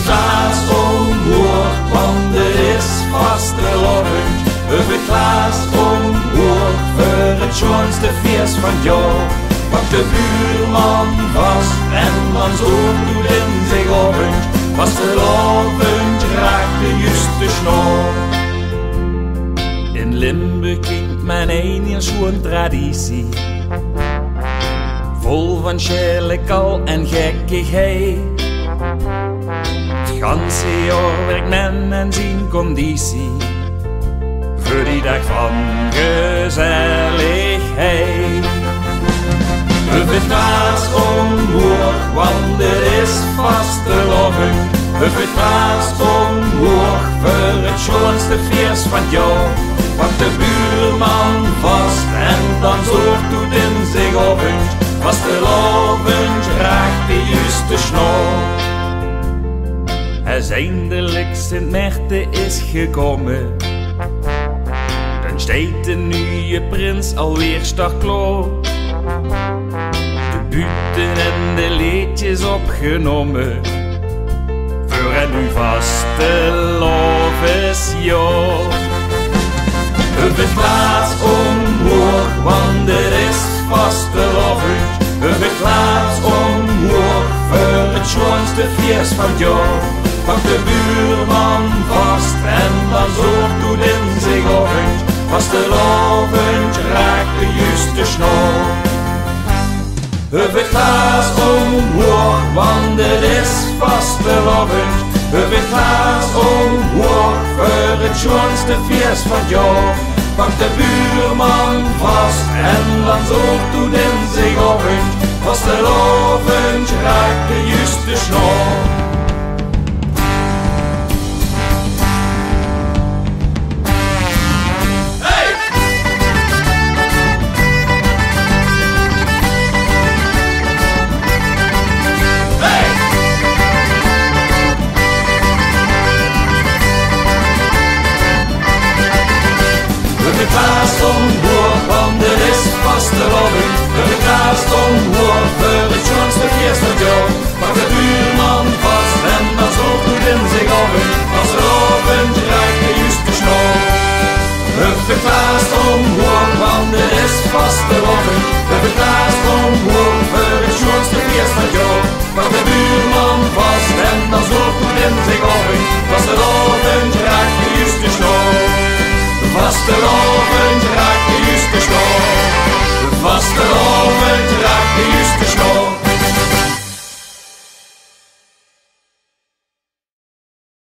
Klaas omhoog, want het is vastelavond. Huppet Klaas omhoog, voor het schoonste feest van het jaar. Pak de buurman vast en dan zoekt u in zich avond. Vastelavond raakt de juiste snor. In Limburg kent men een heel schoon traditie, vol van sjelekal en gekkigheid. Het ganse jaar werkt men en zijn conditie voor die dag van gezelligheid. Huppet Klaas omhoog, want het is vastelavond. Huppet Klaas omhoog, voor het schoonste feest van het jaar. Pak de buurman vast en dan zorgt u in zich avond. Vastelavond raakt de juiste snor. Als eindelijk Sint Maarten is gekomen, dan staat de nieuwe prins alweer startklaar. De buten en de liedjes opgenomen voor een nu vastelavondsjaar. Huppet Klaas omhoog, want het is vastelavond. Huppet Klaas omhoog, voor het schoonste feest van het jaar. Pak de buurman vast en dan zorgt u in zich avond. Vastelavond raakt de juiste snor. Huppet Klaas omhoog, want het is vastelavond. Huppet Klaas omhoog, voor het schoonste feest van het jaar. Pak de buurman vast en dan zorgt u in zich avond. Vastelavond raakt de juiste snor. Huppet Klaas omhoog, want het is vastelavond. Huppet Klaas omhoog, voor het schoonste feest van het jaar. Pak de buurman vast en dan zorgt u in zich avond. Vastelavond raakt de juiste snor. Huppet Klaas omhoog, want het is vastelavond.